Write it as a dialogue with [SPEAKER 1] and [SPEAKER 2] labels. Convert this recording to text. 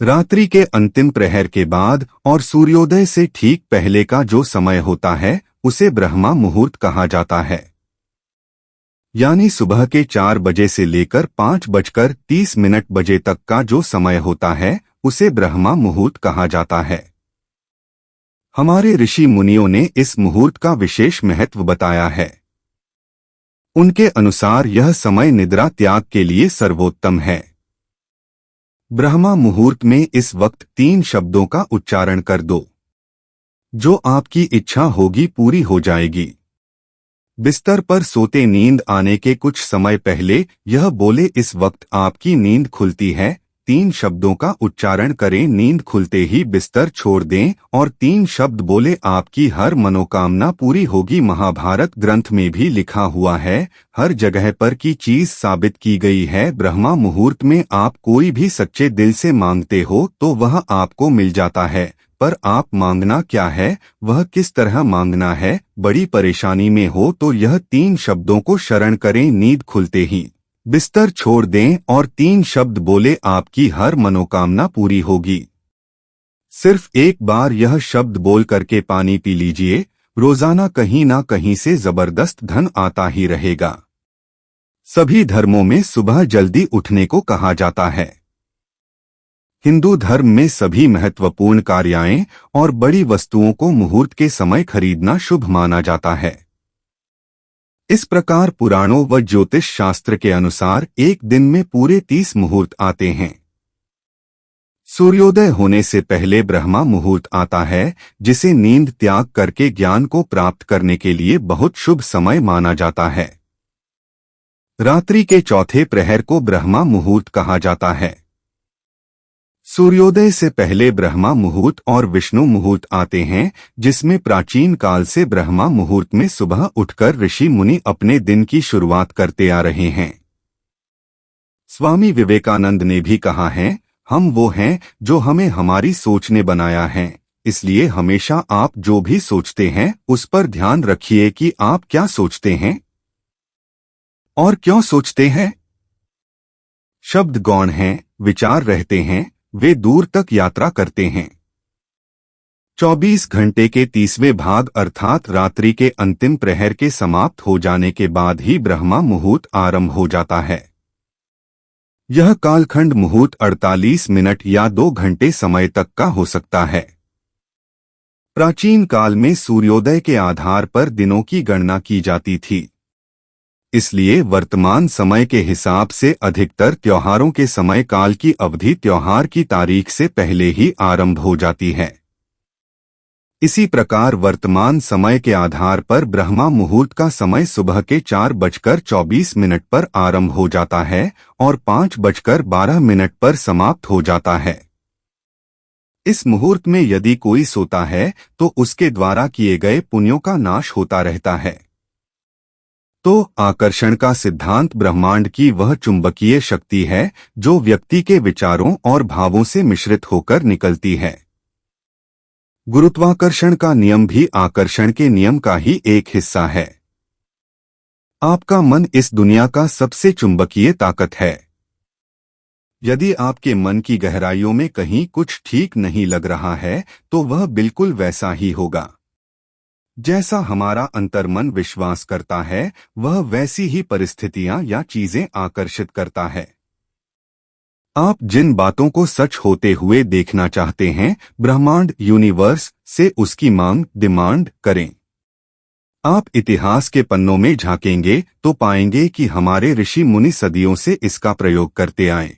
[SPEAKER 1] रात्रि के अंतिम प्रहर के बाद और सूर्योदय से ठीक पहले का जो समय होता है उसे ब्रह्मा मुहूर्त कहा जाता है। यानी सुबह के 4 बजे से लेकर 5:30 बजे तक का जो समय होता है उसे ब्रह्मा मुहूर्त कहा जाता है। हमारे ऋषि मुनियों ने इस मुहूर्त का विशेष महत्व बताया है। उनके अनुसार यह समय निद्रा त्याग के लिए सर्वोत्तम है। ब्रह्मा मुहूर्त में इस वक्त 3 शब्दों का उच्चारण कर दो। जो आपकी इच्छा होगी पूरी हो जाएगी। बिस्तर पर सोते नींद आने के कुछ समय पहले यह बोले, इस वक्त आपकी नींद खुलती है। 3 शब्दों का उच्चारण करें, नींद खुलते ही बिस्तर छोड़ दें और 3 शब्द बोले, आपकी हर मनोकामना पूरी होगी। महाभारत ग्रंथ में भी लिखा हुआ है, हर जगह पर की चीज साबित की गई है। ब्रह्मा मुहूर्त में आप कोई भी सच्चे दिल से मांगते हो तो वह आपको मिल जाता है। पर आप मांगना क्या है, वह किस तरह मांगना है। बड़ी परेशानी में हो तो यह 3 शब्दों को शरण करें, नींद खुलते ही बिस्तर छोड़ दें और 3 शब्द बोले, आपकी हर मनोकामना पूरी होगी। सिर्फ एक बार यह शब्द बोल करके पानी पी लीजिए, रोजाना कहीं ना कहीं से जबरदस्त धन आता ही रहेगा। सभी धर्मों में सुबह जल्दी उठने को कहा जाता है। हिंदू धर्म में सभी महत्वपूर्ण कार्याएं और बड़ी वस्तुओं को मुहूर्त के समय खरीदना शुभ माना जाता है। इस प्रकार पुराणों व ज्योतिष शास्त्र के अनुसार एक दिन में पूरे 30 मुहूर्त आते हैं। सूर्योदय होने से पहले ब्रह्मा मुहूर्त आता है, जिसे नींद त्याग करके ज्ञान को प्राप्त करने के लिए बहुत शुभ समय माना जाता है। रात्रि के चौथे प्रहर को ब्रह्मा मुहूर्त कहा जाता है। सूर्योदय से पहले ब्रह्मा मुहूर्त और विष्णु मुहूर्त आते हैं, जिसमें प्राचीन काल से ब्रह्मा मुहूर्त में सुबह उठकर ऋषि मुनि अपने दिन की शुरुआत करते आ रहे हैं। स्वामी विवेकानंद ने भी कहा है, हम वो हैं जो हमें हमारी सोच ने बनाया है। इसलिए हमेशा आप जो भी सोचते हैं उस पर ध्यान रखिए कि आप क्या सोचते हैं और क्यों सोचते हैं। शब्द गौण हैं, विचार रहते हैं, वे दूर तक यात्रा करते हैं। 24 घंटे के 30वें भाग अर्थात रात्रि के अंतिम प्रहर के समाप्त हो जाने के बाद ही ब्रह्मा मुहूर्त आरंभ हो जाता है। यह कालखंड मुहूर्त 48 मिनट या 2 घंटे समय तक का हो सकता है। प्राचीन काल में सूर्योदय के आधार पर दिनों की गणना की जाती थी। इसलिए वर्तमान समय के हिसाब से अधिकतर त्योहारों के समय काल की अवधि त्योहार की तारीख से पहले ही आरंभ हो जाती है। इसी प्रकार वर्तमान समय के आधार पर ब्रह्मा मुहूर्त का समय सुबह के 4:24 पर आरंभ हो जाता है और 5:12 पर समाप्त हो जाता है। इस मुहूर्त में यदि कोई सोता है तो उसके द्वारा किए गए पुण्यों का नाश होता रहता है। तो आकर्षण का सिद्धांत ब्रह्मांड की वह चुंबकीय शक्ति है जो व्यक्ति के विचारों और भावों से मिश्रित होकर निकलती है। गुरुत्वाकर्षण का नियम भी आकर्षण के नियम का ही एक हिस्सा है। आपका मन इस दुनिया का सबसे चुंबकीय ताकत है। यदि आपके मन की गहराइयों में कहीं कुछ ठीक नहीं लग रहा है तो वह बिल्कुल वैसा ही होगा। जैसा हमारा अंतर्मन विश्वास करता है वह वैसी ही परिस्थितियां या चीजें आकर्षित करता है। आप जिन बातों को सच होते हुए देखना चाहते हैं, ब्रह्मांड यूनिवर्स से उसकी मांग डिमांड करें। आप इतिहास के पन्नों में झांकेंगे तो पाएंगे कि हमारे ऋषि मुनि सदियों से इसका प्रयोग करते आए।